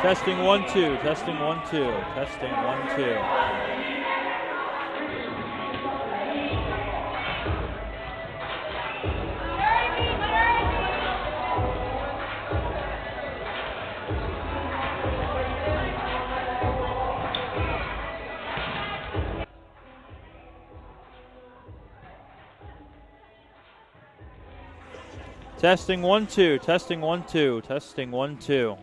Testing 1 2. Testing 1 2. Testing 1 2. Testing 1 2. Testing 1 2. Testing 1 2.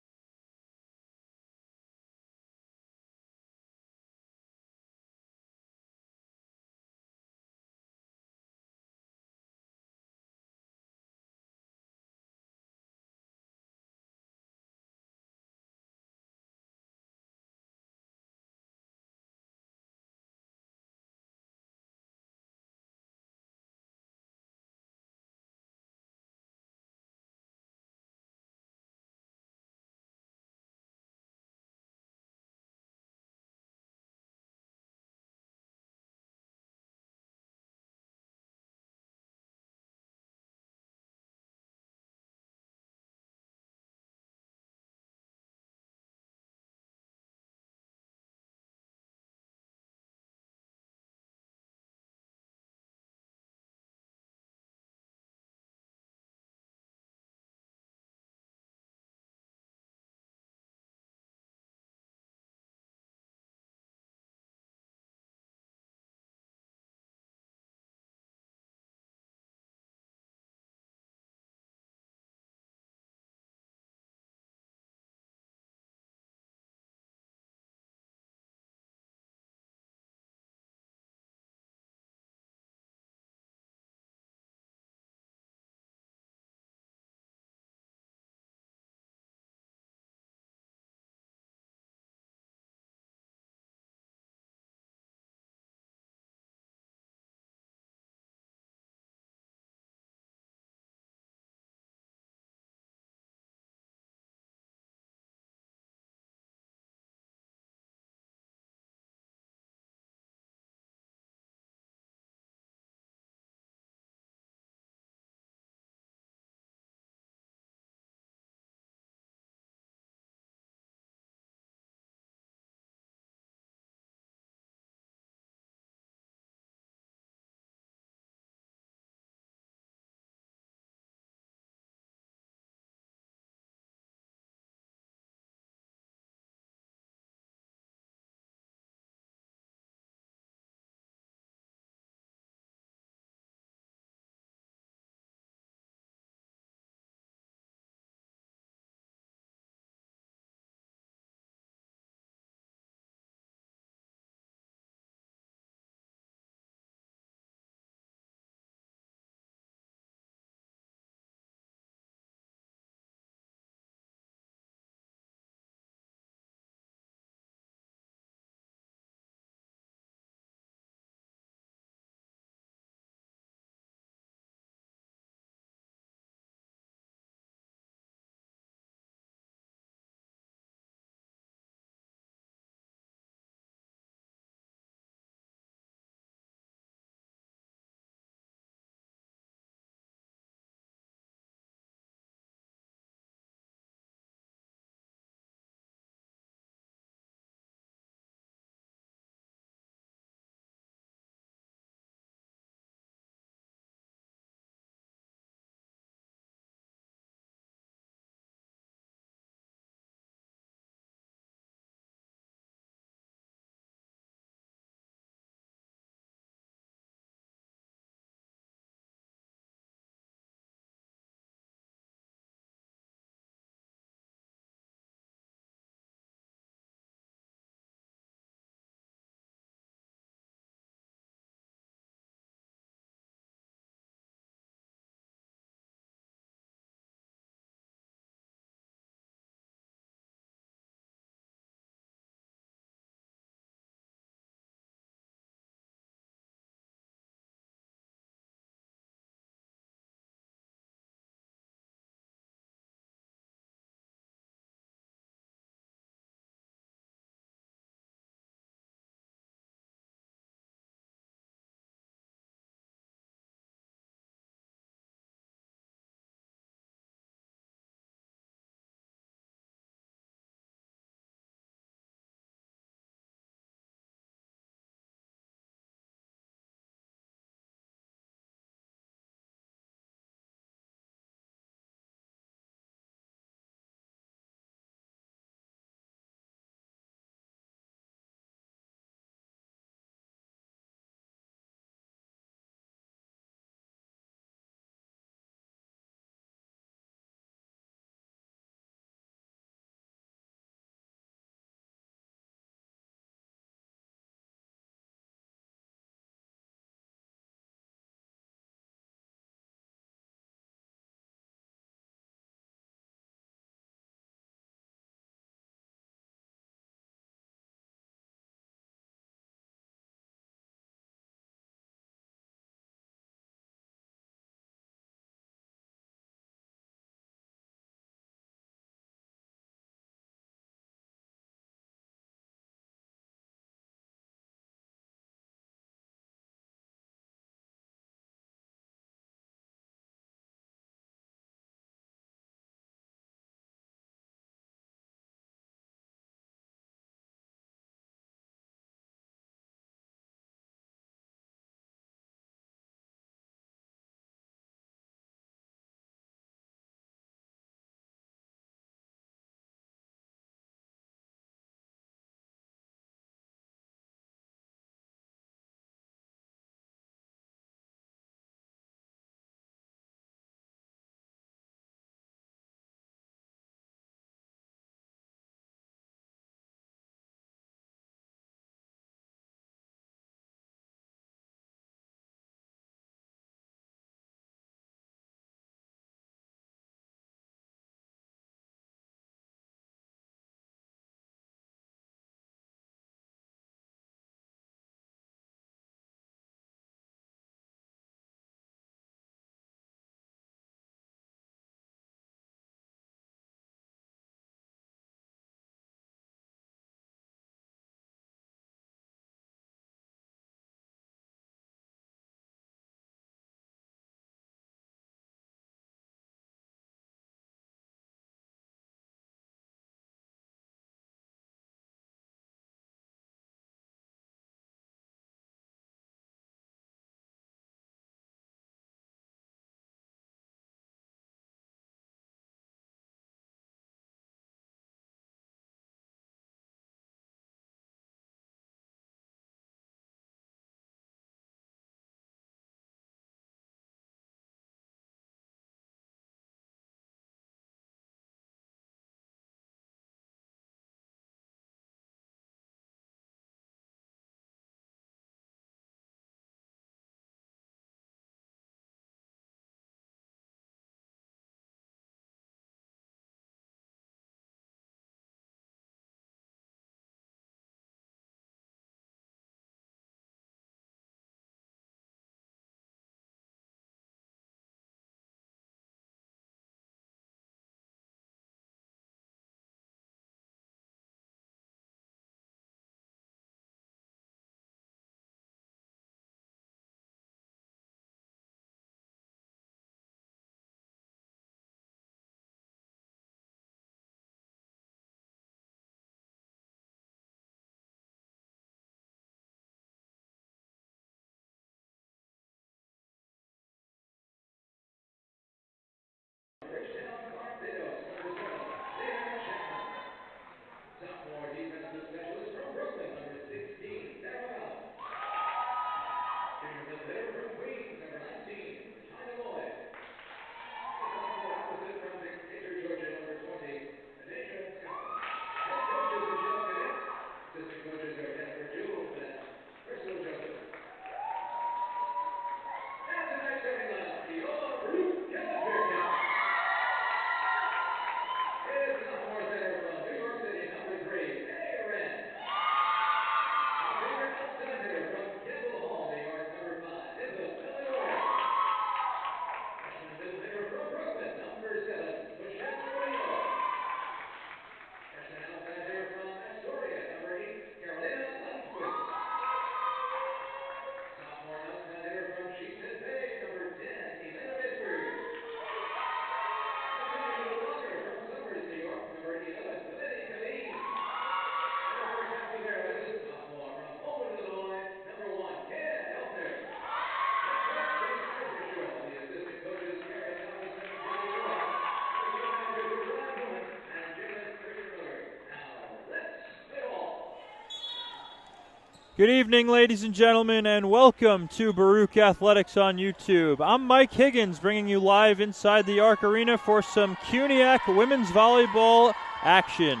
Good evening, ladies and gentlemen, and welcome to Baruch Athletics on YouTube. I'm Mike Higgins, bringing you live inside the Arc Arena for some CUNYAC women's volleyball action.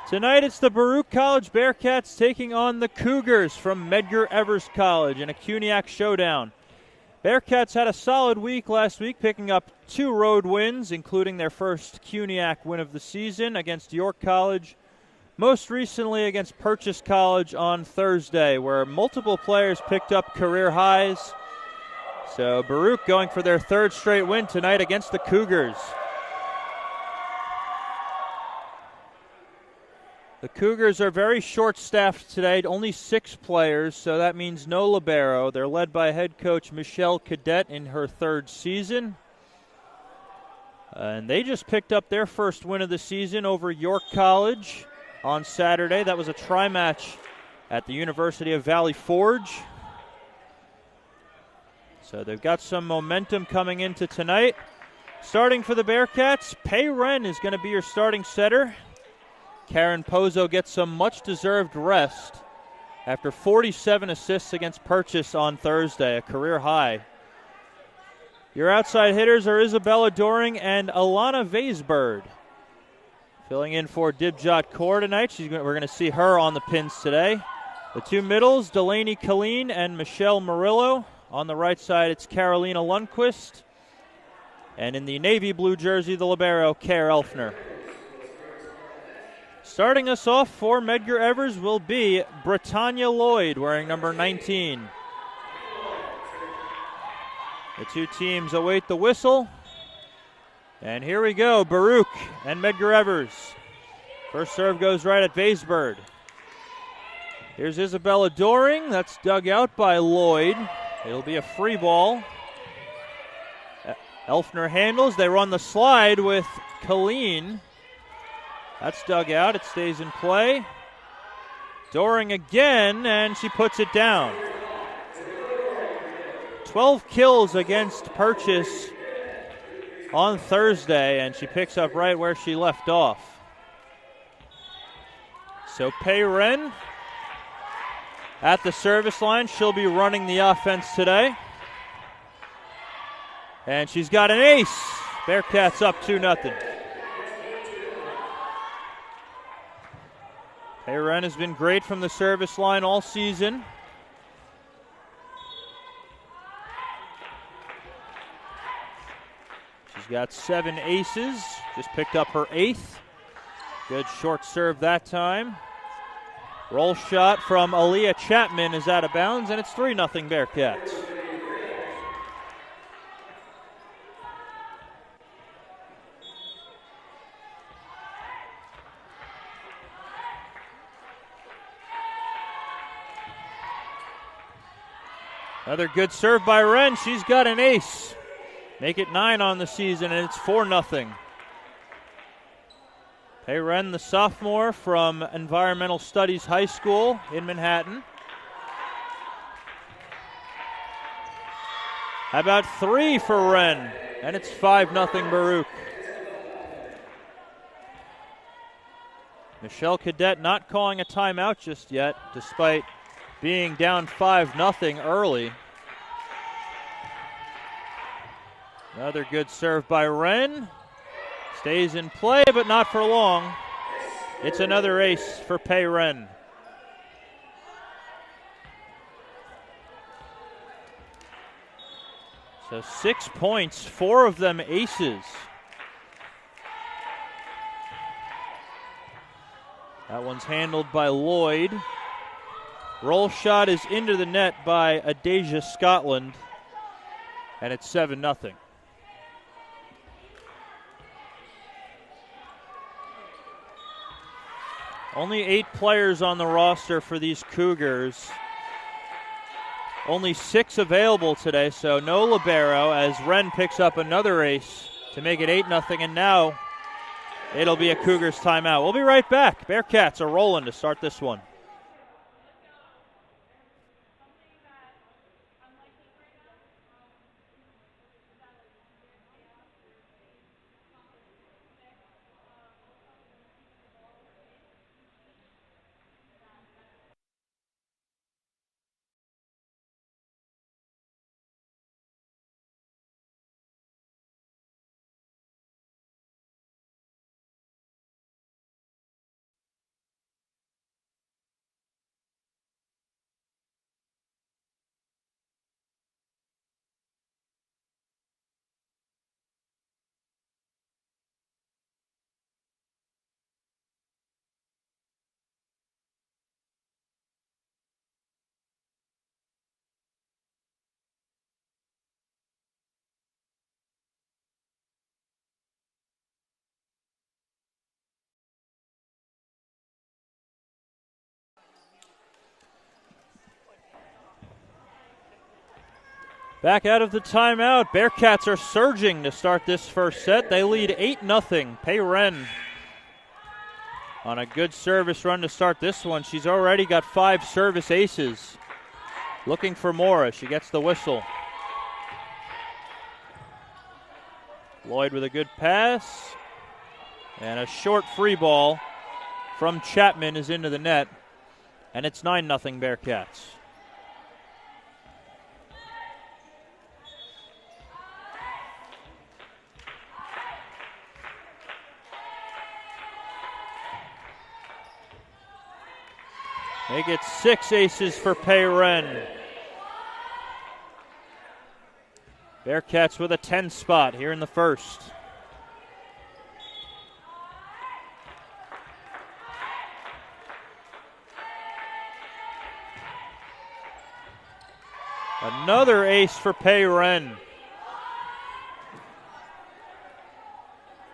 Tonight it's the Baruch College Bearcats taking on the Cougars from Medgar Evers College in a CUNYAC showdown. Bearcats had a solid week last week, picking up 2 road wins, including their first CUNYAC win of the season against York College, most recently against Purchase College on Thursday, where multiple players picked up career highs. So Baruch going for their 3rd straight win tonight against the Cougars. The Cougars are very short-staffed today, only 6 players, so that means no libero. They're led by head coach Michelle Cadet in her 3rd season. And they just picked up their first win of the season over York College on Saturday. That was a tri-match at the University of Valley Forge. So they've got some momentum coming into tonight. Starting for the Bearcats, Pei Ren is going to be your starting setter. Karen Pozo gets some much-deserved rest after 47 assists against Purchase on Thursday, a career high. Your outside hitters are Isabella Doring and Alana Vaisbird. Filling in for Dibjot Kaur tonight. We're going to see her on the pins today. The 2 middles, Delaney Colleen and Michelle Murillo. On the right side, it's Carolina Lundquist. And in the navy blue jersey, the libero, Kare Elfner. Starting us off for Medgar Evers will be Britannia Lloyd, wearing number 19. The 2 teams await the whistle. And here we go, Baruch and Medgar Evers. First serve goes right at Vaisbird. Here's Isabella Doring. That's dug out by Lloyd. It'll be a free ball. Elfner handles. They run the slide with Colleen. That's dug out. It stays in play. Doring again, and she puts it down. 12 kills against Purchase on Thursday, and she picks up right where she left off. So Pei Ren at the service line. She'll be running the offense today. And she's got an ace. Bearcats up 2-0. Pei Ren has been great from the service line all season. She's got 7 aces, just picked up her 8th. Good short serve that time. Roll shot from Aaliyah Chapman is out of bounds, and it's 3-0 Bearcats. Another good serve by Ren. She's got an ace. Make it 9 on the season, and it's 4-0. Pei Ren, the sophomore from Environmental Studies High School in Manhattan. How about 3 for Ren? And it's 5-0 Baruch. Michelle Cadet not calling a timeout just yet, despite being down 5-0 early. Another good serve by Ren. Stays in play, but not for long. It's another ace for Pei Ren. So 6 points, 4 of them aces. That one's handled by Lloyd. Roll shot is into the net by Adasia Scotland, and it's 7-0. Only 8 players on the roster for these Cougars. Only 6 available today, so no libero as Ren picks up another ace to make it 8-0, and now it'll be a Cougars timeout. We'll be right back. Bearcats are rolling to start this one. Back out of the timeout. Bearcats are surging to start this first set. They lead 8-0. Pei Ren on a good service run to start this one. She's already got 5 service aces. Looking for more as she gets the whistle. Lloyd with a good pass. And a short free ball from Chapman is into the net. And it's 9-0 Bearcats. They get 6 aces for Pei Ren. Bearcats with a 10 spot here in the first. Another ace for Pei Ren.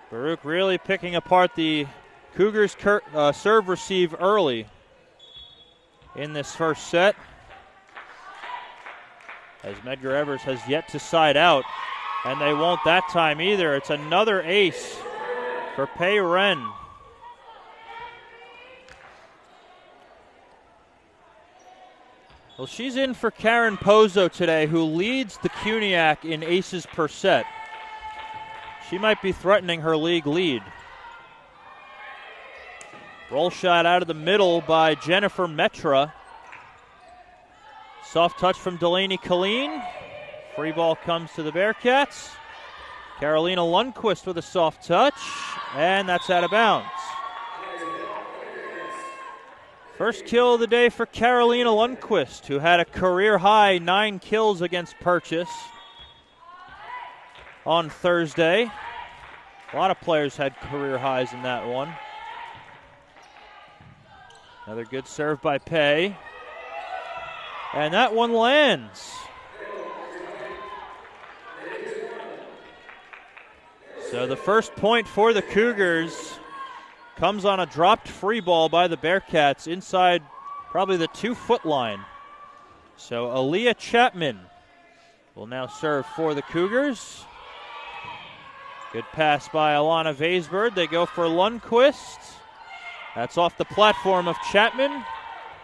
Baruch really picking apart the Cougars' serve receive early in this first set, as Medgar Evers has yet to side out, and they won't that time either. It's another ace for Pei Ren. Well, she's in for Karen Pozo today, who leads the CUNYAC in aces per set. She might be threatening her league lead. Roll shot out of the middle by Jennifer Metra. Soft touch from Delaney Colleen. Free ball comes to the Bearcats. Carolina Lundquist with a soft touch, and that's out of bounds. First kill of the day for Carolina Lundquist, who had a career-high 9 kills against Purchase on Thursday. A lot of players had career highs in that one. Another good serve by Pei. And that one lands. So the first point for the Cougars comes on a dropped free ball by the Bearcats inside probably the 2-foot line. So Aaliyah Chapman will now serve for the Cougars. Good pass by Alana Vaisberg. They go for Lundquist. That's off the platform of Chapman.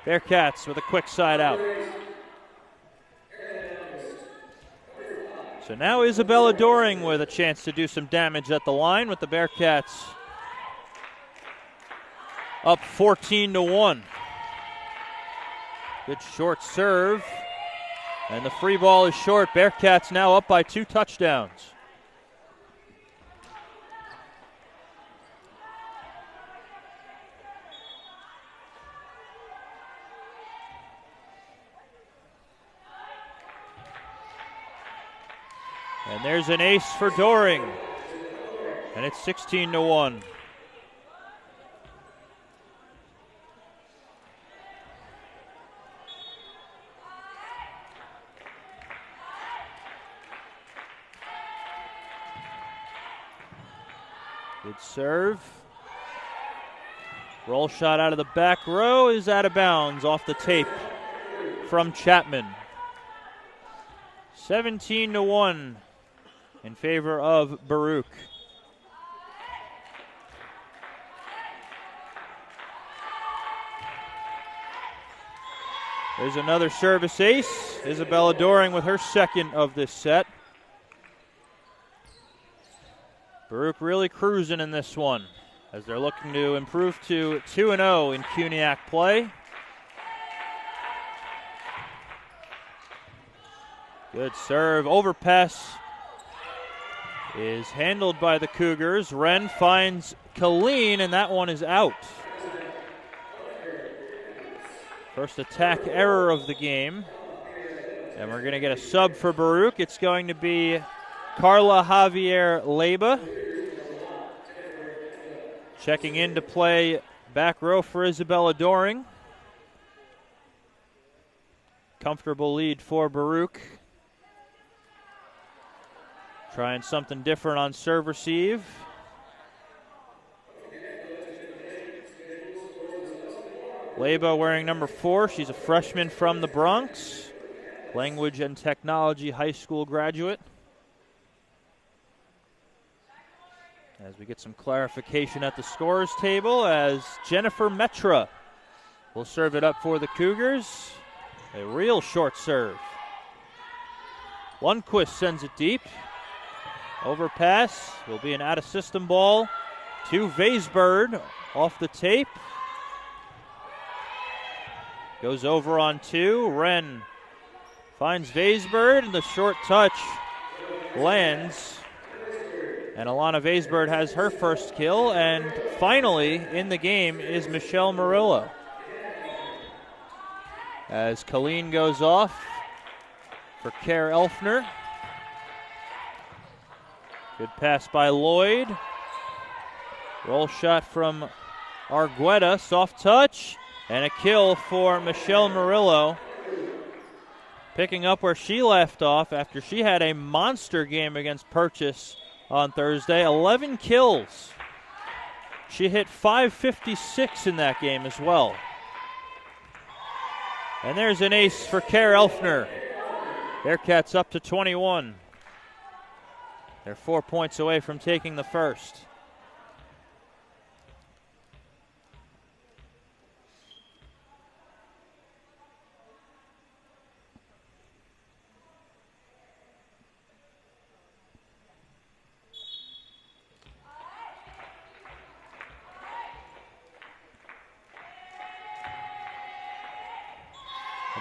Bearcats with a quick side out. So now Isabella Doring with a chance to do some damage at the line, with the Bearcats up 14-1. Good short serve. And the free ball is short. Bearcats now up by 2 touchdowns. And there's an ace for Doring. And it's 16-1. Good serve. Roll shot out of the back row is out of bounds off the tape from Chapman. 17-1 in favor of Baruch. There's another service ace. Isabella Doring with her second of this set. Baruch really cruising in this one as they're looking to improve to 2-0 in CUNYAC play. Good serve. Overpass is handled by the Cougars. Wren finds Colleen, and that one is out. First attack error of the game. And we're going to get a sub for Baruch. It's going to be Carla Javier Leyba checking in to play back row for Isabella Doring. Comfortable lead for Baruch. Trying something different on serve receive. Leyba wearing number 4. She's a freshman from the Bronx. Language and Technology high school graduate. As we get some clarification at the scores table, as Jennifer Metra will serve it up for the Cougars. A real short serve. Lundquist sends it deep. Overpass will be an out-of-system ball to Vaisbird off the tape. Goes over on two. Wren finds Vaisbird, and the short touch lands. And Alana Vaisbird has her first kill, and finally in the game is Michelle Murillo. As Colleen goes off for Kerr Elfner. Good pass by Lloyd. Roll shot from Argueta, soft touch, and a kill for Michelle Murillo. Picking up where she left off after she had a monster game against Purchase on Thursday. 11 kills. She hit .556 in that game as well. And there's an ace for Kerr Elfner. Bearcats up to 21. They're 4 points away from taking the first.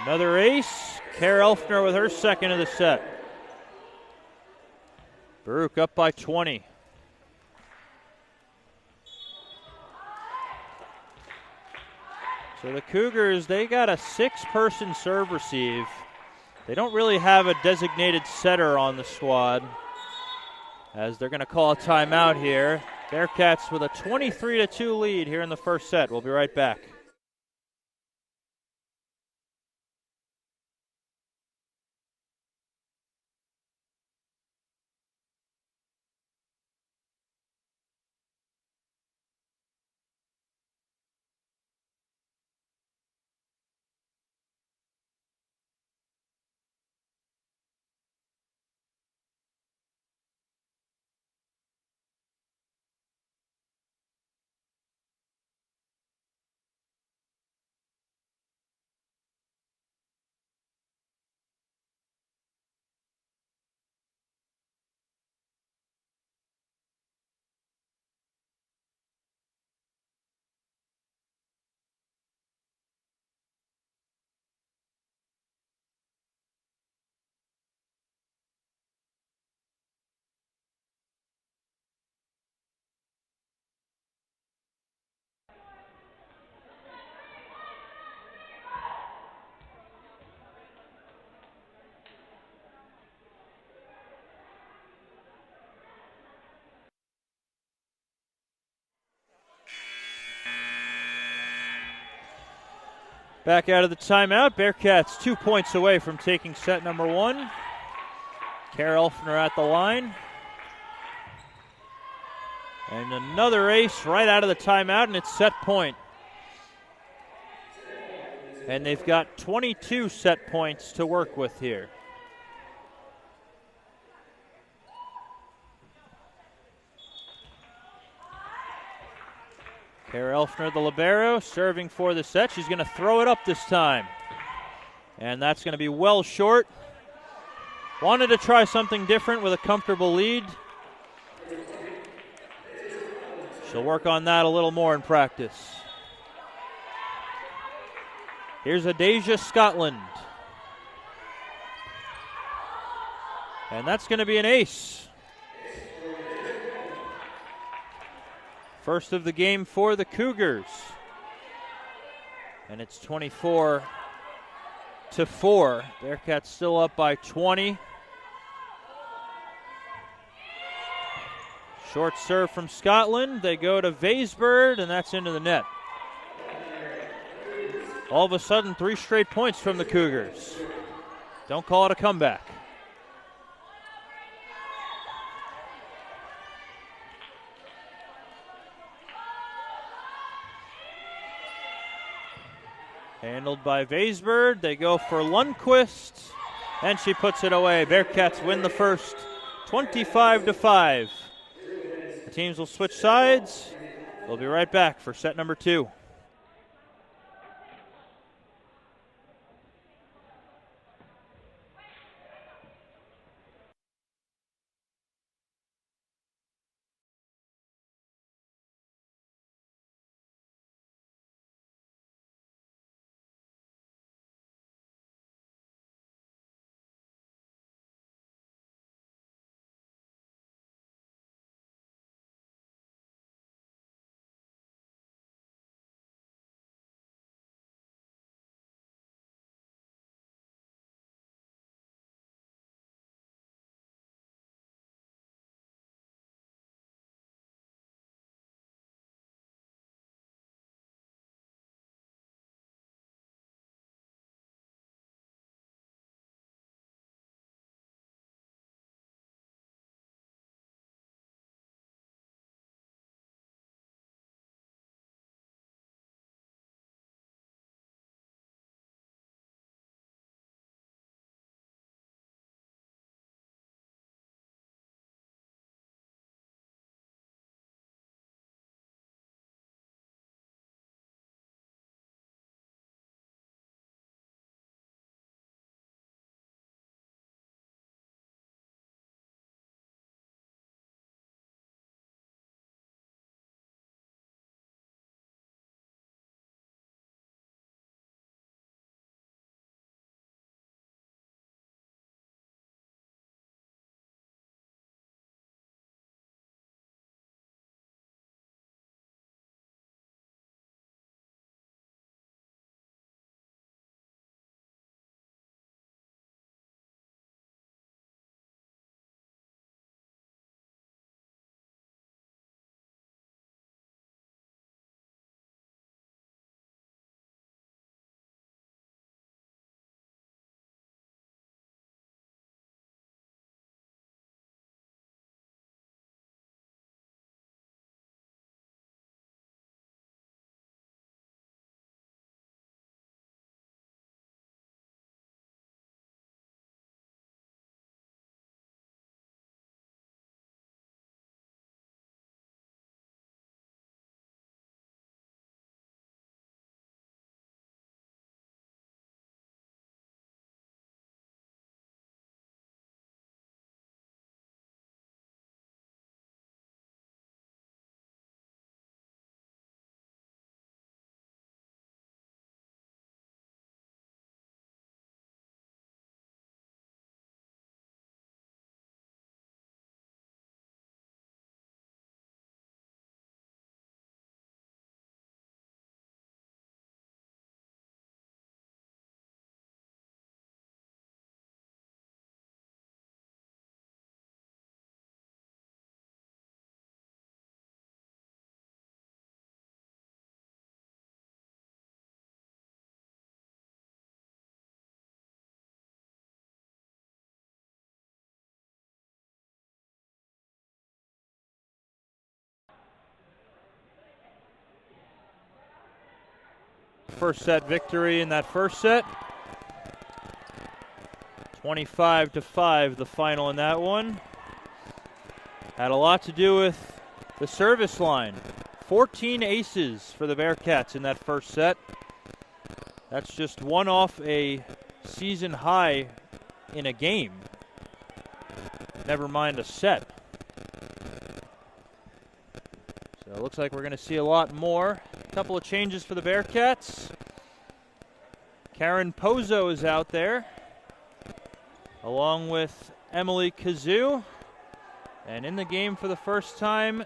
Another ace. Kerr Elfner with her second of the set. Baruch up by 20. So the Cougars, they got a 6-person serve receive. They don't really have a designated setter on the squad, as they're going to call a timeout here. Bearcats with a 23-2 lead here in the first set. We'll be right back. Back out of the timeout. Bearcats 2 points away from taking set number one. Kerr Elfner at the line. And another ace right out of the timeout, and it's set point. And they've got 22 set points to work with here. Kerr Elfner, the libero, serving for the set. She's going to throw it up this time. And that's going to be well short. Wanted to try something different with a comfortable lead. She'll work on that a little more in practice. Here's Adasia Scotland. And that's going to be an ace. First of the game for the Cougars. And it's 24-4. Bearcats still up by 20. Short serve from Scotland. They go to Vaisbird, and that's into the net. All of a sudden, 3 straight points from the Cougars. Don't call it a comeback. Handled by Vaisbird. They go for Lundquist. And she puts it away. Bearcats win the first, 25-5. The teams will switch sides. We'll be right back for set number 2. First set victory in that first set. 25-5 the final in that one. Had a lot to do with the service line. 14 aces for the Bearcats in that first set. That's just one off a season high in a game. Never mind a set. So it looks like we're going to see a lot more. A couple of changes for the Bearcats. Karen Pozo is out there, along with Emily Kazoo. And in the game for the first time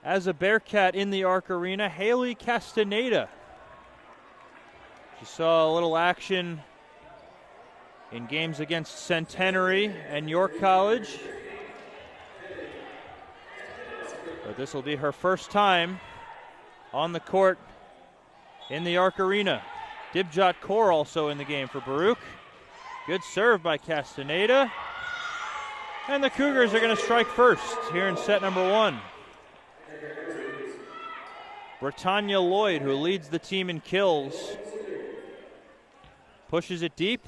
as a Bearcat in the Arc Arena, Haley Castaneda. She saw a little action in games against Centenary and York College. But this will be her first time on the court in the Arc Arena. Dibjot Kaur also in the game for Baruch. Good serve by Castaneda. And the Cougars are going to strike first here in set number 1. Britannia Lloyd, who leads the team in kills, pushes it deep.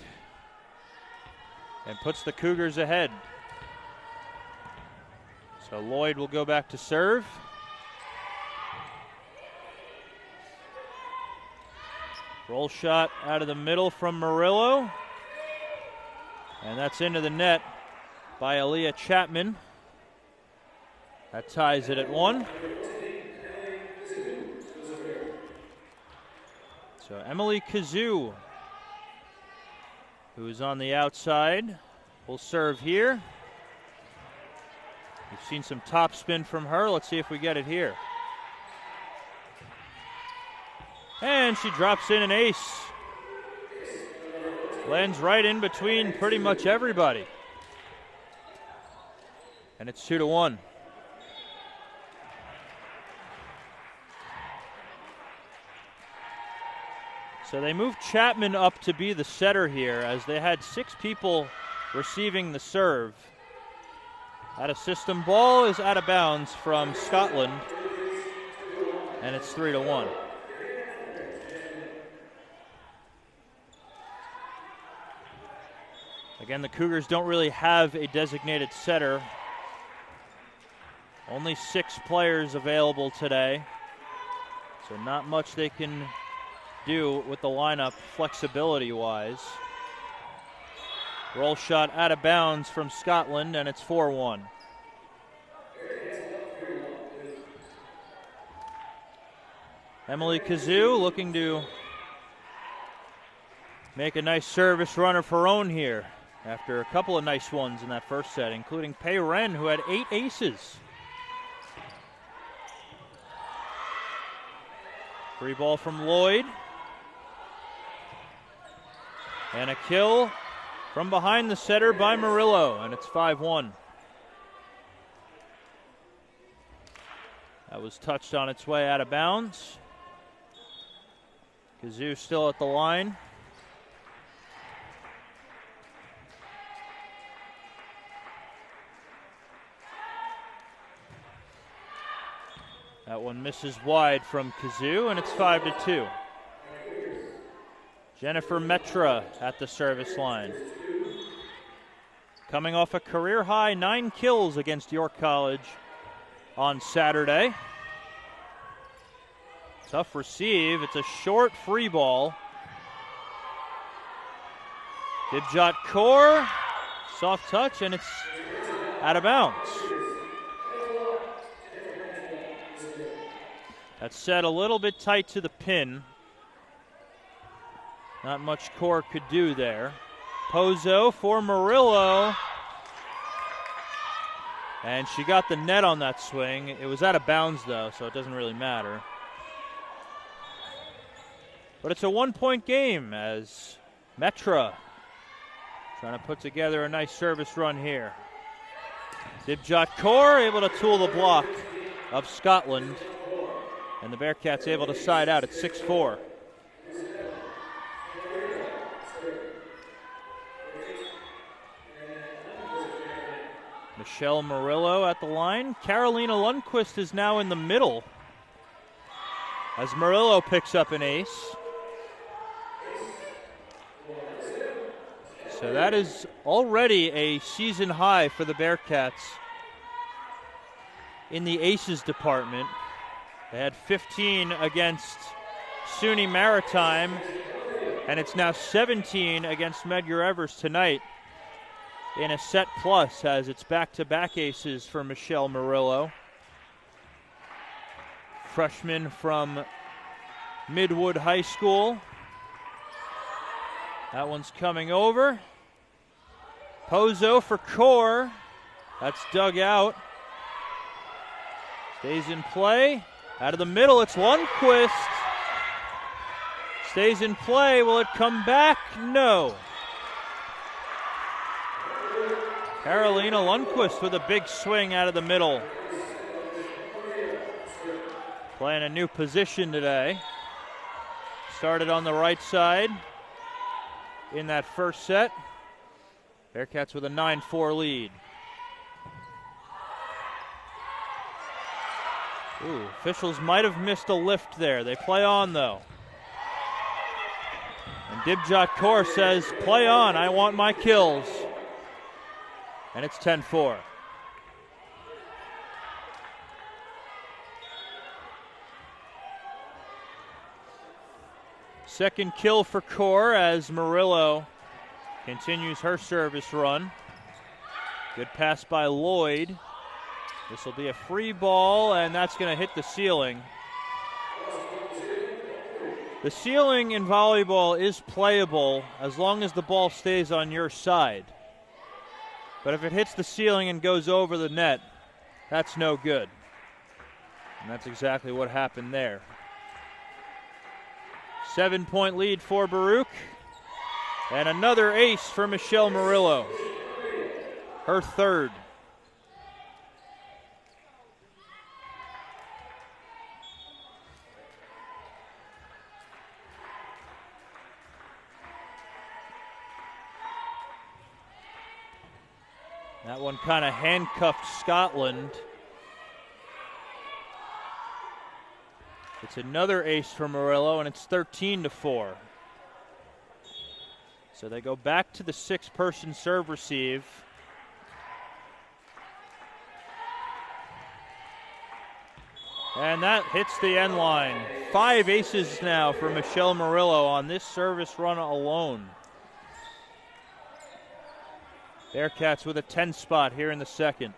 and puts the Cougars ahead. So Lloyd will go back to serve. Roll shot out of the middle from Murillo. And that's into the net by Aaliyah Chapman. That ties it at 1. So Emily Kazoo, who is on the outside, will serve here. We've seen some topspin from her. Let's see if we get it here. And she drops in an ace. Lands right in between pretty much everybody. And it's 2-1. So they moved Chapman up to be the setter here, as they had 6 people receiving the serve. That a system ball is out of bounds from Scotland, and it's 3-1. Again, the Cougars don't really have a designated setter. Only 6 players available today, so not much they can do with the lineup flexibility-wise. Roll shot out of bounds from Scotland, and it's 4-1. Emily Kazoo looking to make a nice service run of her own here after a couple of nice ones in that first set, including Pei Ren, who had 8 aces. Free ball from Lloyd. And a kill from behind the setter by Murillo, and it's 5-1. That was touched on its way out of bounds. Kazoo still at the line. That one misses wide from Kazoo, and it's 5-2. Jennifer Metra at the service line. Coming off a career-high 9 kills against York College on Saturday. Tough receive. It's a short free ball. Dibjot Kaur, soft touch, and it's out of bounds. That's set a little bit tight to the pin. Not much Kaur could do there. Pozo for Murillo. And she got the net on that swing. It was out of bounds, though, so it doesn't really matter. But it's a 1-point game as Metra trying to put together a nice service run here. Dibjot Kaur able to tool the block of Scotland. And the Bearcats able to side out at 6-4. Michelle Murillo at the line. Carolina Lundquist is now in the middle as Murillo picks up an ace. So that is already a season high for the Bearcats in the aces department. They had 15 against SUNY Maritime, and it's now 17 against Medgar Evers tonight in a set plus, as it's back-to-back aces for Michelle Murillo. Freshman from Midwood High School. That one's coming over. Pozo for Kaur. That's dug out. Stays in play. Out of the middle, it's Lundquist. Stays in play. Will it come back? No. Carolina Lundquist with a big swing out of the middle. Playing a new position today. Started on the right side in that first set. Bearcats with a 9-4 lead. Ooh, officials might have missed a lift there. They play on, though. And Dibjot Kaur says, play on, I want my kills. And it's 10-4. Second kill for Core as Murillo continues her service run. Good pass by Lloyd. This will be a free ball, and that's going to hit the ceiling. The ceiling in volleyball is playable as long as the ball stays on your side. But if it hits the ceiling and goes over the net, that's no good. And that's exactly what happened there. 7-point lead for Baruch. And another ace for Michelle Murillo. Her third. That one kind of handcuffed Scotland. It's another ace for Murillo, and it's 13-4. So they go back to the 6-person serve receive. And that hits the end line. 5 aces now for Michelle Murillo on this service run alone. Bearcats with a 10 spot here in the second.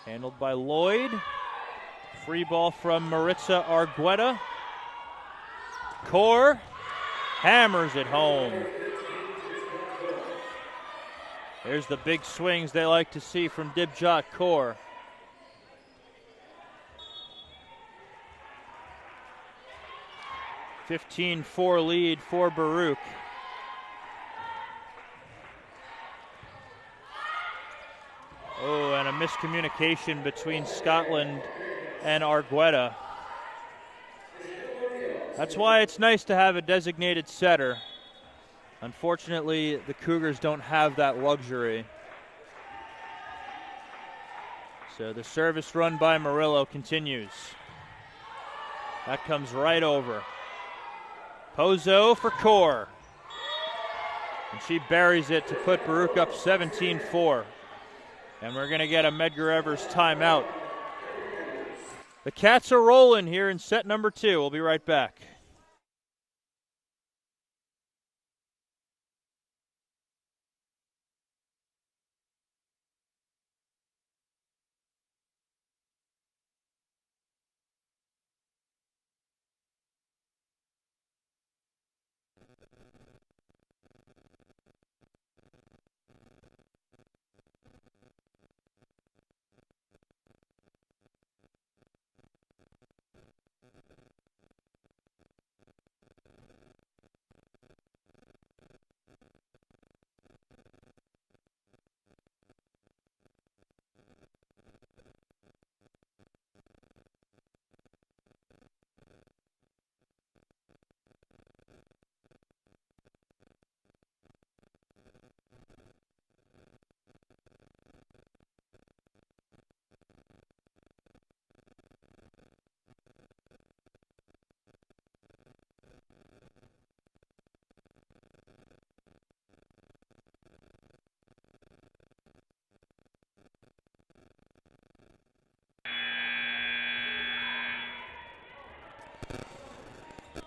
Handled by Lloyd. Free ball from Maritza Argueta. Core hammers it home. There's the big swings they like to see from Dibjot Core. (15-4) lead for Baruch. Oh, and a miscommunication between Scotland and Argueta. That's why it's nice to have a designated setter. Unfortunately, the Cougars don't have that luxury. So the service run by Murillo continues. That comes right over. Pozo for Core. And she buries it to put Baruch up 17-4. And we're going to get a Medgar Evers timeout. The Cats are rolling here in set number 2. We'll be right back.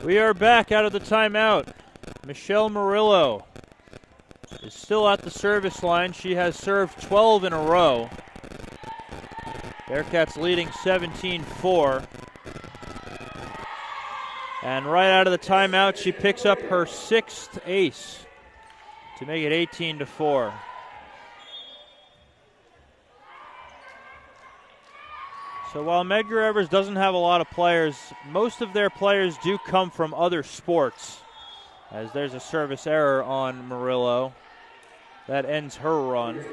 We are back out of the timeout. Michelle Murillo is still at the service line. She has served 12 in a row. Bearcats leading 17-4. And right out of the timeout, she picks up her 6th ace to make it 18-4. So while Medgar Evers doesn't have a lot of players, most of their players do come from other sports, as there's a service error on Murillo. That ends her run.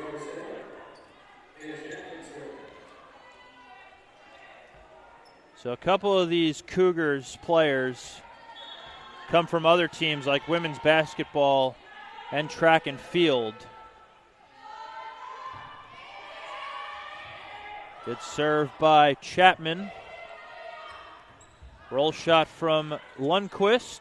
So a couple of these Cougars players come from other teams like women's basketball and track and field. Good serve by Chapman. Roll shot from Lundqvist.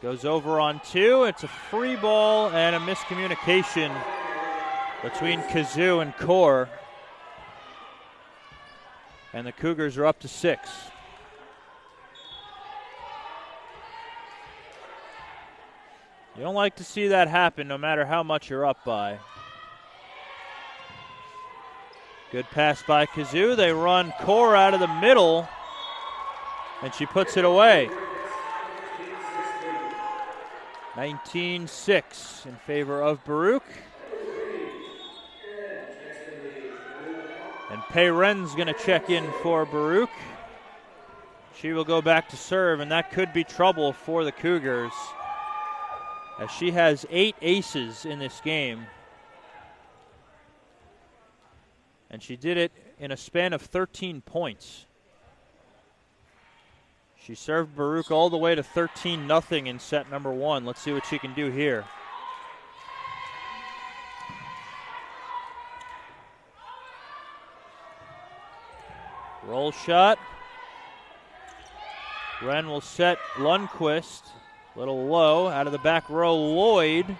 Goes over on 2. It's a free ball and a miscommunication between Kazoo and Core. And the Cougars are up to 6. You don't like to see that happen no matter how much you're up by. Good pass by Kazoo. They run Core out of the middle, and she puts it away. 19-6 in favor of Baruch. And Pei Ren's going to check in for Baruch. She will go back to serve, and that could be trouble for the Cougars, as she has 8 aces in this game. And she did it in a span of 13 points. She served Baruch all the way to 13-0 in set number 1. Let's see what she can do here. Roll shot. Ren will set Lundqvist. Little low, out of the back row, Lloyd.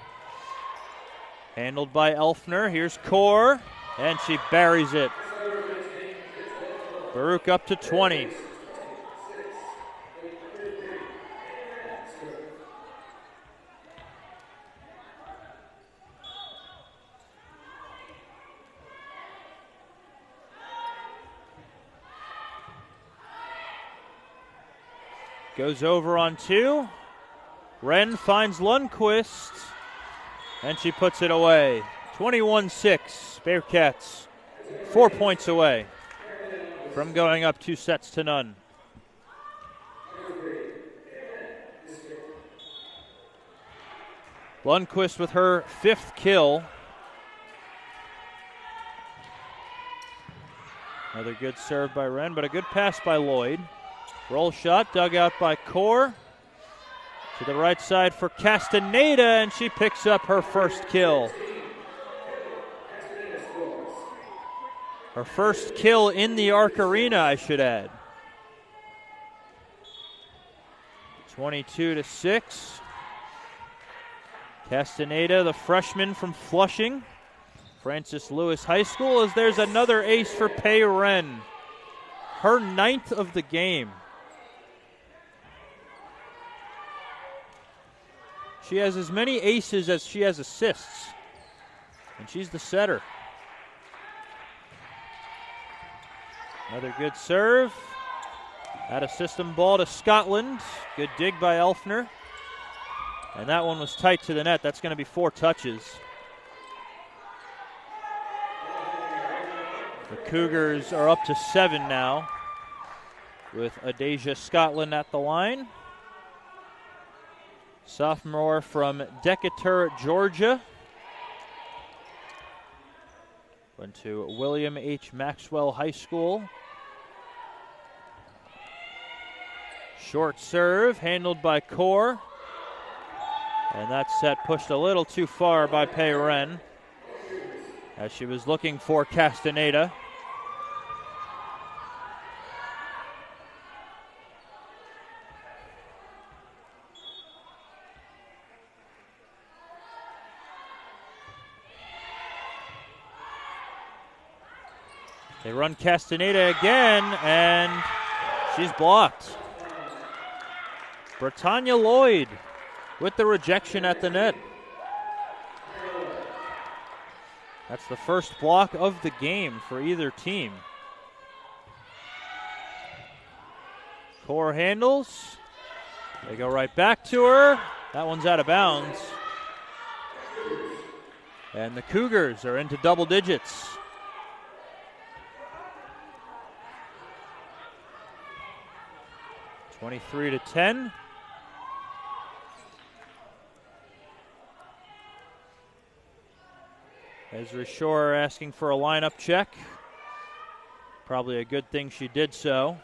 Handled by Elfner. Here's Core, and she buries it. Baruch up to 20. Goes over on 2. Ren finds Lundqvist, and she puts it away. 21-6. Bearcats 4 points away from going up 2 sets to none. Lundqvist with her 5th kill. Another good serve by Ren, but a good pass by Lloyd. Roll shot dug out by Core. To the right side for Castaneda, and she picks up her 1st kill. Her 1st kill in the Arc Arena, I should add. 22-6. Castaneda, the freshman from Flushing, Francis Lewis High School, as there's another ace for Pei Ren. Her 9th of the game. She has as many aces as she has assists, and she's the setter. Another good serve. Out of system ball to Scotland. Good dig by Elfner. And that one was tight to the net. That's going to be 4 touches. The Cougars are up to 7 now, with Adasia Scotland at the line. Sophomore from Decatur, Georgia. Went to William H. Maxwell High School. Short serve, handled by Core. And that set pushed a little too far by Pei Ren, as she was looking for Castaneda. They run Castaneda again, and she's blocked. Britannia Lloyd with the rejection at the net. That's the first block of the game for either team. Core handles. They go right back to her. That one's out of bounds. And the Cougars are into double digits. (23-10). Ezra Shore asking for a lineup check. Probably a good thing she did so,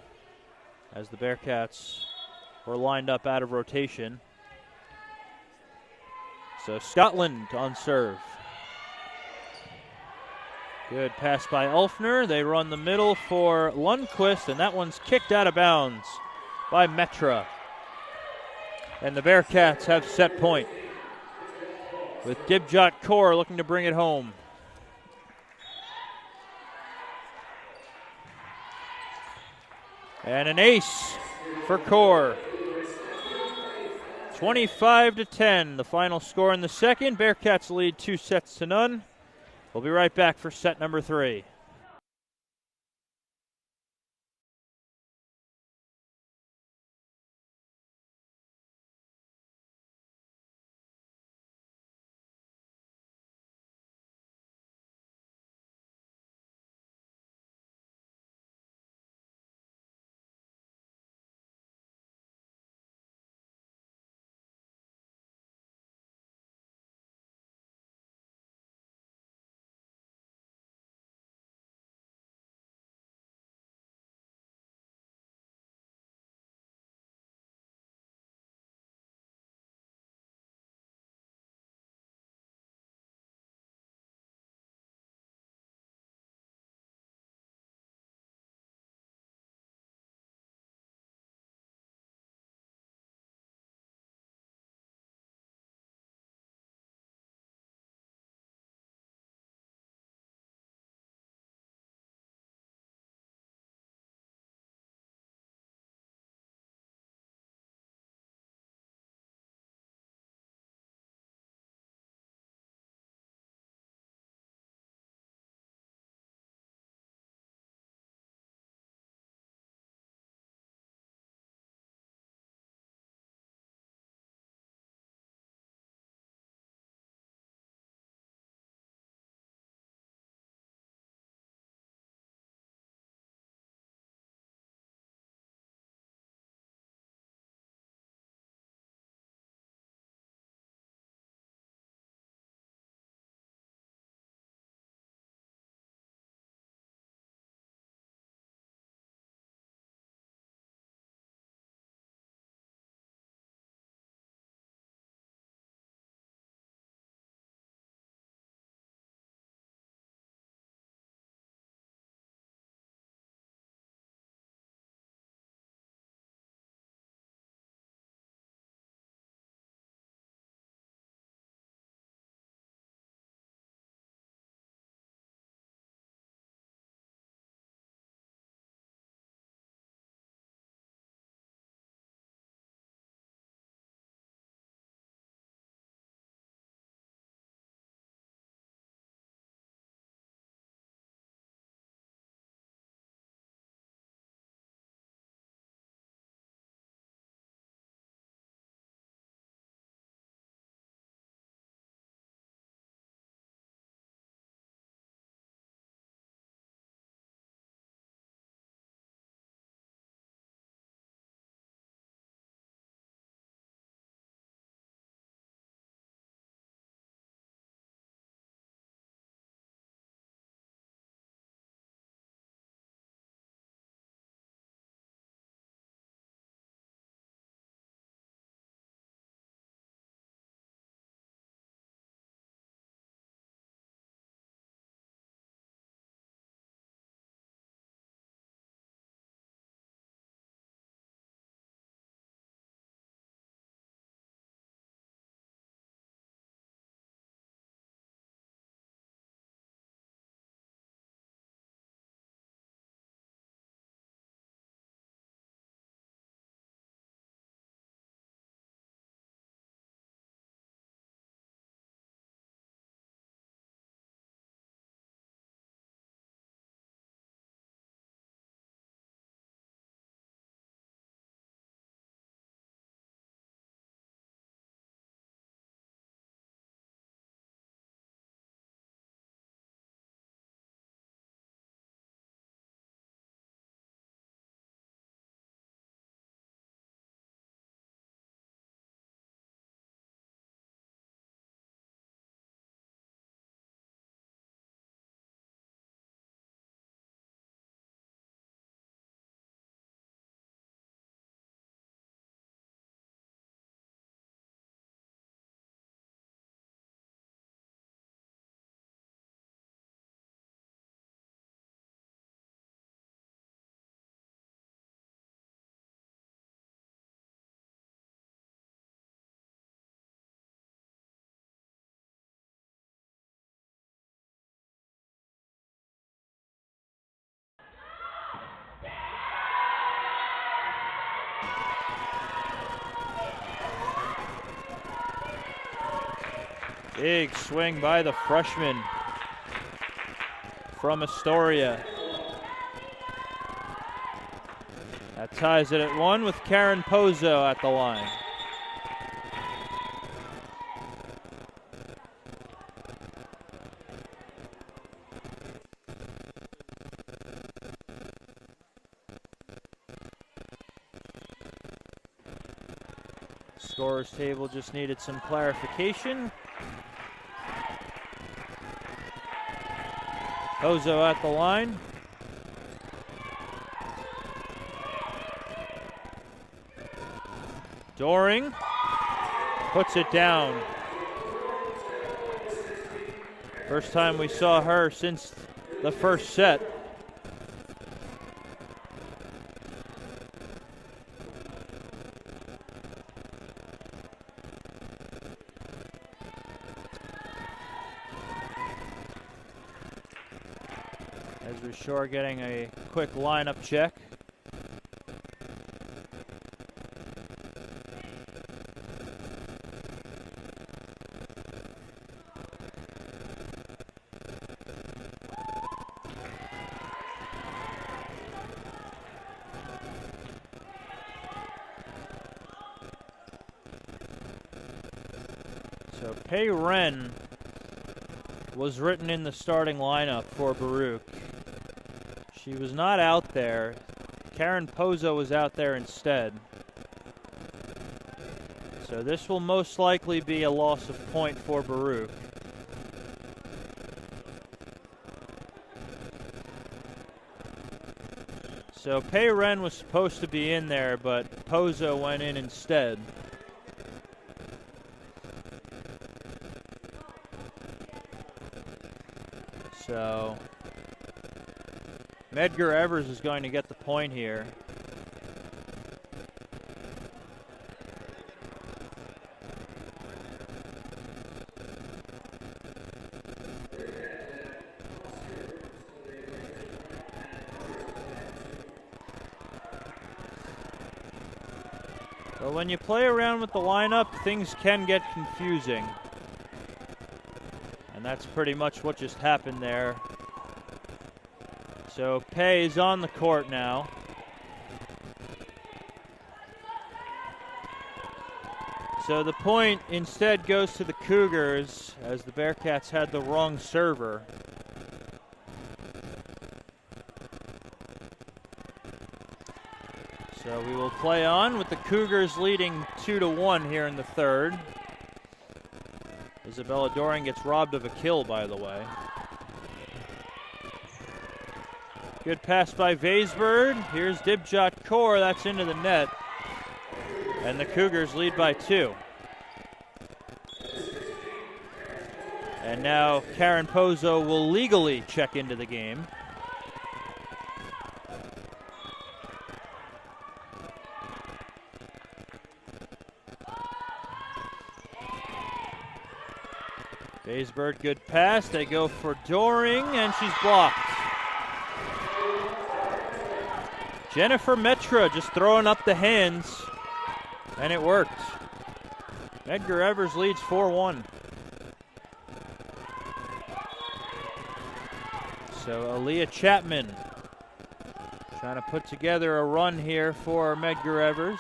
as the Bearcats were lined up out of rotation. So Scotland on serve. Good pass by Ulfner. They run the middle for Lundquist, and that one's kicked out of bounds by Metra. And the Bearcats have set point, with Dibjot Kaur looking to bring it home. And an ace for Kaur. 25-10, the final score in the second. Bearcats lead 2-0. We'll be right back for set number 3. Big swing by the freshman from Astoria. That ties it at 1 with Karen Pozo at the line. Scorer's table just needed some clarification. Pozo at the line. Doring puts it down. First time we saw her since the first set. Ezra Shore getting a quick lineup check. So Pei Ren was written in the starting lineup for Baruch. She was not out there. Karen Pozo was out there instead. So this will most likely be a loss of point for Baruch. So Pei Ren was supposed to be in there, but Pozo went in instead. So Medgar Evers is going to get the point here. But when you play around with the lineup, things can get confusing. And that's pretty much what just happened there. So Pei is on the court now. So the point instead goes to the Cougars, as the Bearcats had the wrong server. So we will play on with the Cougars leading 2-1 here in the third. Isabella Doring gets robbed of a kill, by the way. Good pass by Vaisbird. Here's Dibjot Kaur. That's into the net. And the Cougars lead by 2. And now Karen Pozo will legally check into the game. Vaisbird, good pass. They go for Doring, and she's blocked. Jennifer Metra just throwing up the hands, and it worked. Medgar Evers leads 4-1. So Aaliyah Chapman trying to put together a run here for Medgar Evers.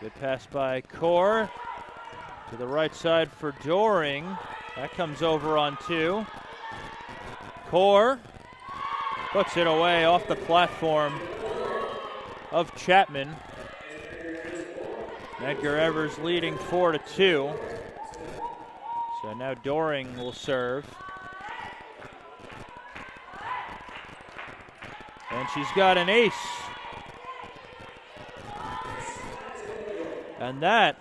Good pass by Kaur. To the right side for Doring. That comes over on 2. Kaur puts it away off the platform of Chapman. Medgar Evers leading 4-2. So now Doring will serve. And she's got an ace. And that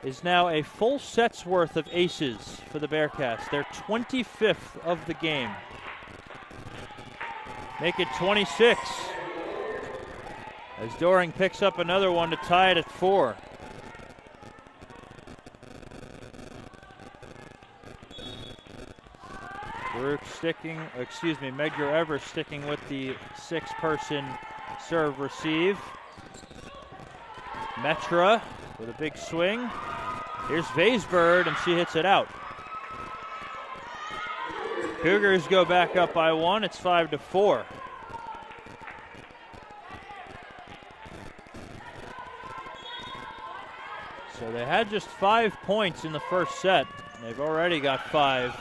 is now a full set's worth of aces for the Bearcats. Their 25th of the game. Make it 26. As Doring picks up another one to tie it at 4. Medgar Evers sticking with the 6-person serve receive. Metra with a big swing. Here's Vaisberg, and she hits it out. Cougars go back up by 1. It's 5-4. So they had just 5 points in the first set. They've already got 5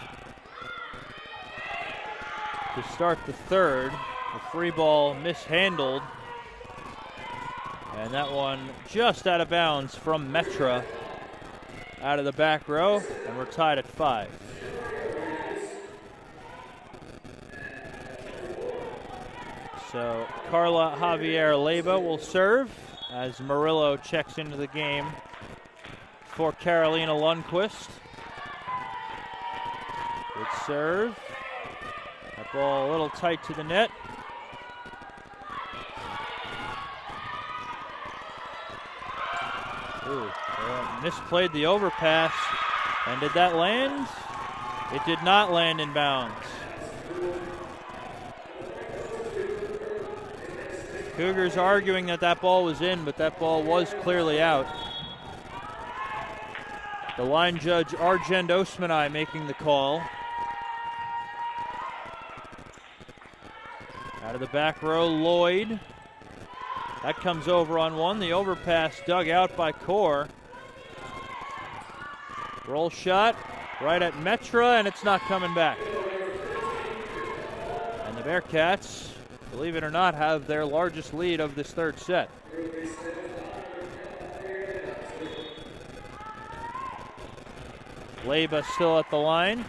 to start the third. The free ball mishandled. And that one just out of bounds from Metra out of the back row, and we're tied at 5. So Carla Javier Leyba will serve as Murillo checks into the game for Carolina Lundquist. Good serve. That ball a little tight to the net. Ooh, misplayed the overpass. And did that land? It did not land in bounds. Cougars arguing that that ball was in, but that ball was clearly out. The line judge Arjend Osmanai making the call. Out of the back row, Lloyd. That comes over on one. The overpass dug out by Core. Roll shot right at Metra, and it's not coming back. And the Bearcats, believe it or not, have their largest lead of this third set. Leyba still at the line.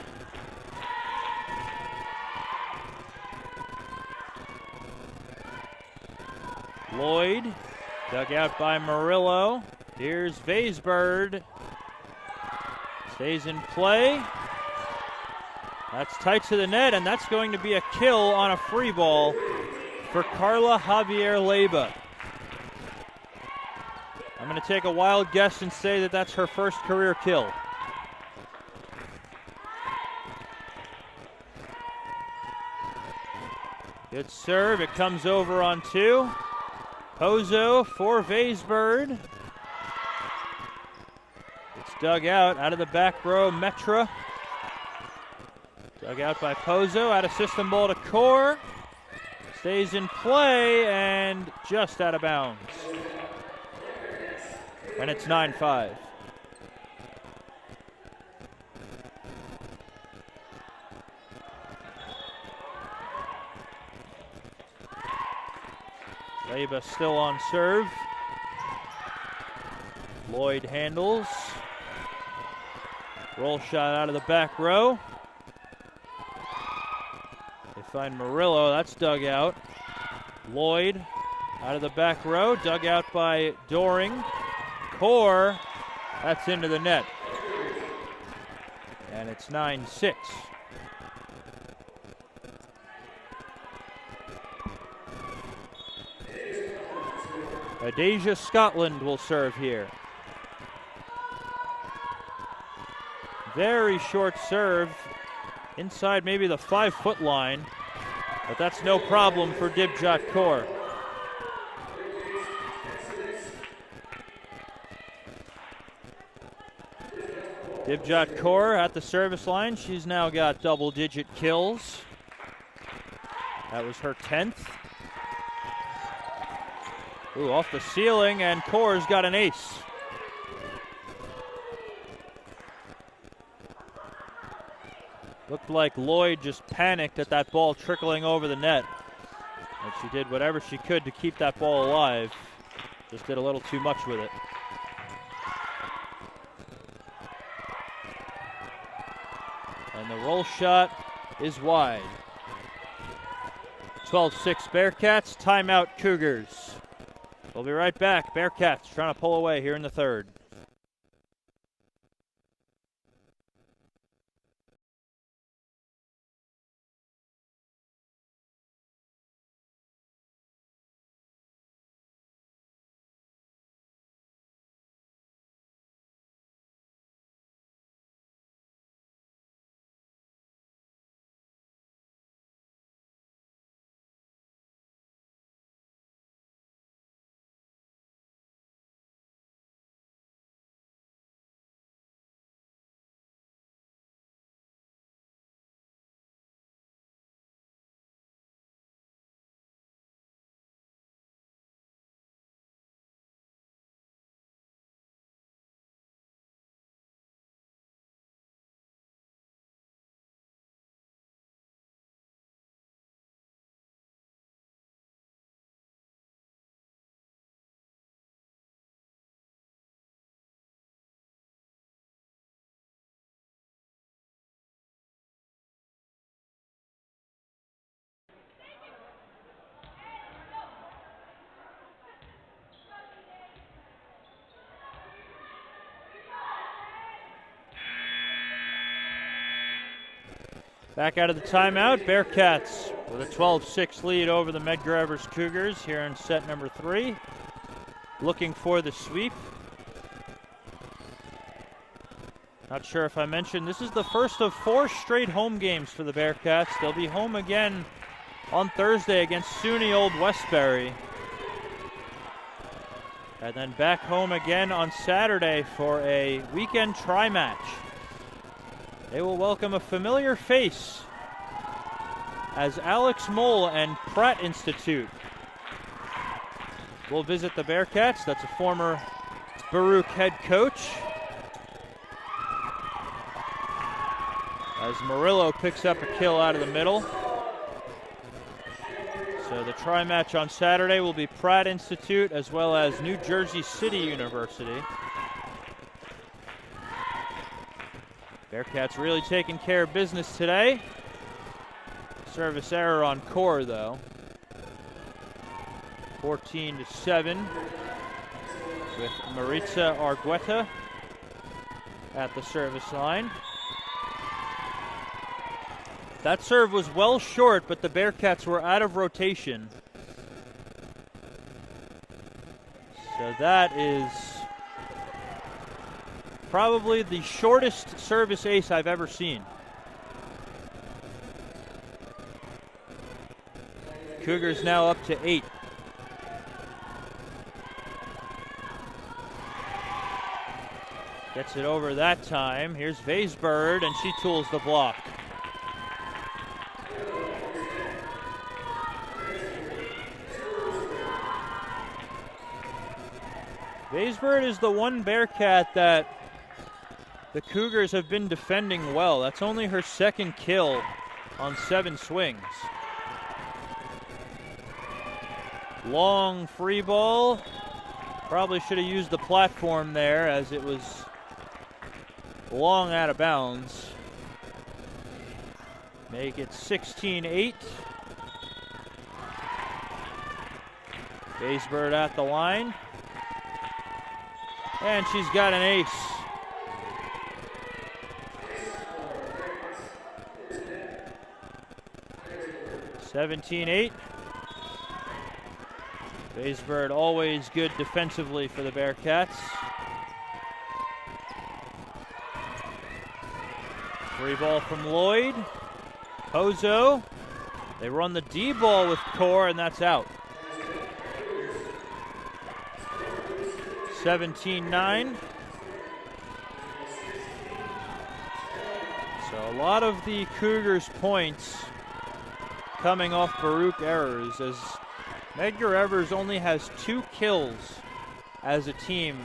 Lloyd, dug out by Murillo. Here's Vaisberg. Stays in play. That's tight to the net, and that's going to be a kill on a free ball for Carla Javier Leyba. I'm going to take a wild guess and say that that's her first career kill. Good serve. It comes over on 2. Pozo for Vaisberg. It's dug out of the back row, Metra. Dug out by Pozo, out of system ball to Core. Stays in play and just out of bounds. And it's 9-5. Leyba still on serve. Lloyd handles. Roll shot out of the back row. They find Murillo, that's dug out. Lloyd out of the back row, dug out by Doring. Core, that's into the net. And it's 9-6. Adasia Scotland will serve here. Very short serve, inside maybe the 5-foot line, but that's no problem for Dibjot Kaur. Dibjot Kaur at the service line. She's now got double-digit kills. That was her 10th. Ooh, off the ceiling, and Kaur's got an ace. Looked like Lloyd just panicked at that ball trickling over the net. And she did whatever she could to keep that ball alive. Just did a little too much with it. And the roll shot is wide. 12-6 Bearcats, timeout Cougars. We'll be right back. Bearcats trying to pull away here in the third. Back out of the timeout, Bearcats with a 12-6 lead over the Medgar Evers Cougars here in set number 3. Looking for the sweep. Not sure if I mentioned, this is the first of 4 straight home games for the Bearcats. They'll be home again on Thursday against SUNY Old Westbury. And then back home again on Saturday for a weekend tri-match. They will welcome a familiar face as Alex Moll and Pratt Institute will visit the Bearcats. That's a former Baruch head coach. As Murillo picks up a kill out of the middle. So the tri-match on Saturday will be Pratt Institute as well as New Jersey City University. Bearcats really taking care of business today. Service error on Core though. 14-7 with Maritza Argueta at the service line. That serve was well short, but the Bearcats were out of rotation. So that is probably the shortest service ace I've ever seen. Cougars now up to 8. Gets it over that time. Here's Vaisbird, and she tools the block. Vaisbird is the one Bearcat that the Cougars have been defending well. That's only her second kill on 7 swings. Long free ball. Probably should have used the platform there as it was long out of bounds. Make it 16-8. Vaisbird at the line. And she's got an ace. (17-8). Vaisbird always good defensively for the Bearcats. Free ball from Lloyd. Pozo. They run the D ball with Core, and that's out. 17-9. So a lot of the Cougars' points coming off Baruch errors, as Medgar Evers only has 2 kills as a team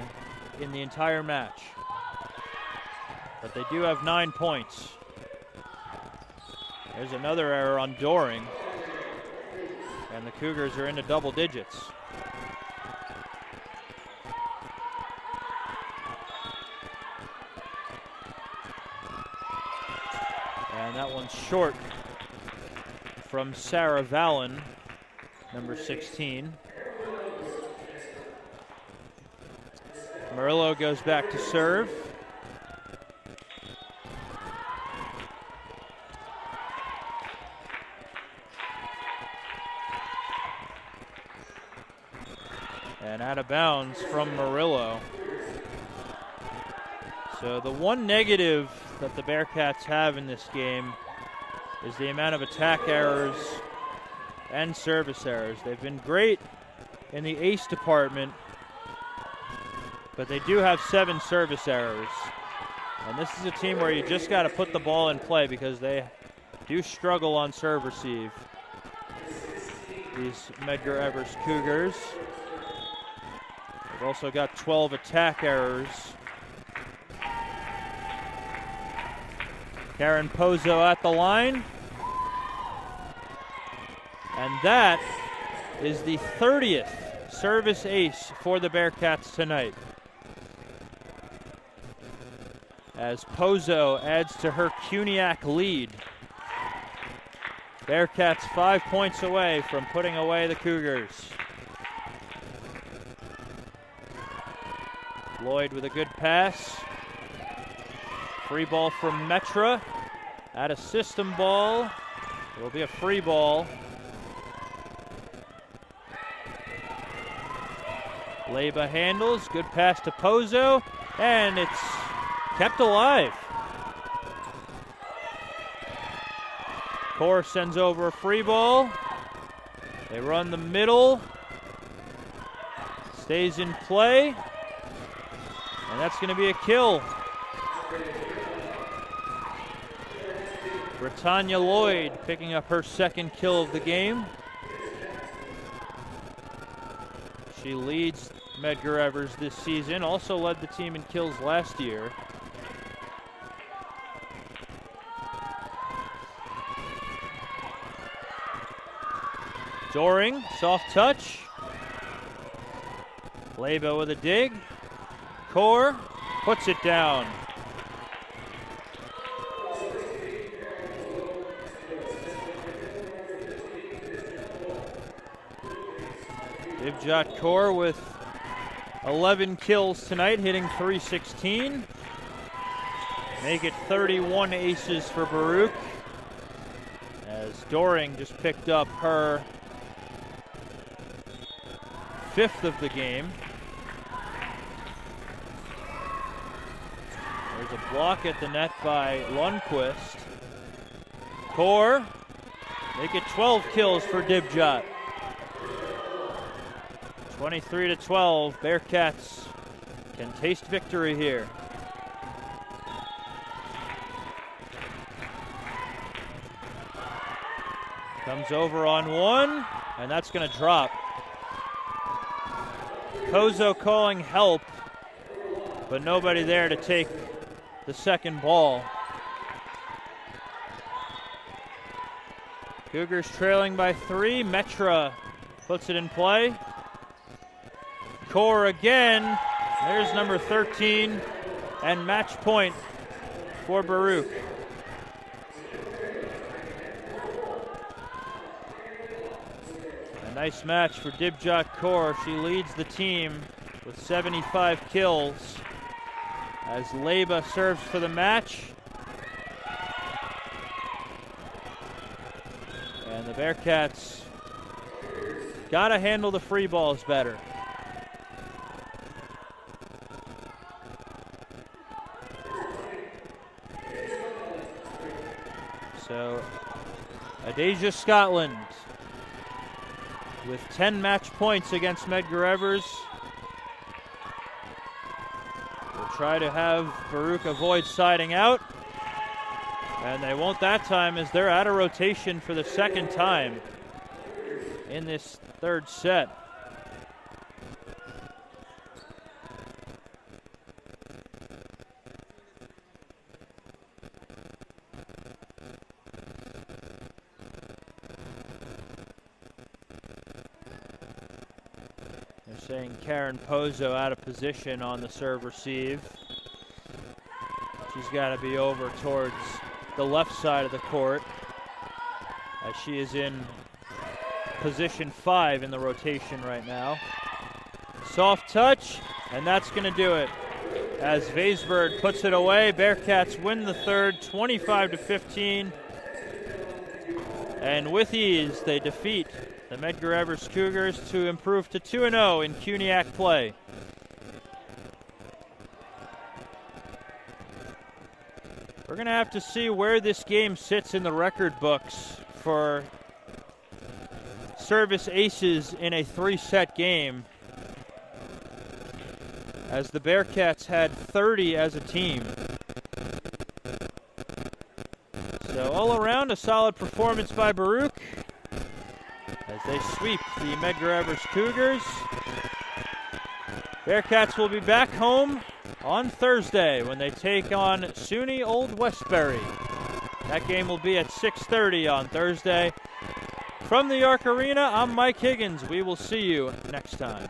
in the entire match. But they do have 9 points. There's another error on Doring, and the Cougars are into double digits. And that one's short from Sarah Vallon, number 16. Murillo goes back to serve. And out of bounds from Murillo. So the one negative that the Bearcats have in this game is the amount of attack errors and service errors. They've been great in the ace department, but they do have 7 service errors. And this is a team where you just got to put the ball in play because they do struggle on serve receive. These Medgar Evers Cougars. They've also got 12 attack errors. Karen Pozo at the line. And that is the 30th service ace for the Bearcats tonight, as Pozo adds to her CUNYAC lead. Bearcats 5 points away from putting away the Cougars. Lloyd with a good pass. Free ball from Metra At a system ball, it'll be a free ball. Leba handles, good pass to Pozo, and it's kept alive. Kaur sends over a free ball. They run the middle. Stays in play. And that's going to be a kill. Britannia Lloyd picking up her second kill of the game. She leads Medgar Evers this season, also led the team in kills last year. Doring, soft touch. Leba with a dig. Kaur puts it down. Divjot Kaur with 11 kills tonight, hitting .316. Make it 31 aces for Baruch, as Doring just picked up her 5th of the game. There's a block at the net by Lundqvist. Kaur, make it 12 kills for Divjot. 23-12, Bearcats can taste victory here. Comes over on one, and that's going to drop. Pozo calling help, but nobody there to take the second ball. Cougars trailing by 3. Metra puts it in play. Kaur again. There's number 13, and match point for Baruch. A nice match for Divjot Kaur. She leads the team with 75 kills as Leba serves for the match. And the Bearcats gotta handle the free balls better. So, Adasia Scotland with 10 match points against Medgar Evers. We'll try to have Baruch avoid siding out. And they won't that time, as they're out of rotation for the second time in this third set. Saying Karen Pozo out of position on the serve receive. She's got to be over towards the left side of the court, as she is in position 5 in the rotation right now. Soft touch, and that's going to do it. As Vaisberg puts it away, Bearcats win the third, 25-15. And with ease, they defeat the Medgar Evers Cougars to improve to 2-0 in CUNYAC play. We're going to have to see where this game sits in the record books for service aces in a 3-set game, as the Bearcats had 30 as a team. So all around, a solid performance by Baruch as they sweep the Medgar Evers Cougars. Bearcats will be back home on Thursday when they take on SUNY Old Westbury. That game will be at 6:30 on Thursday. From the Arc Arena, I'm Mike Higgins. We will see you next time.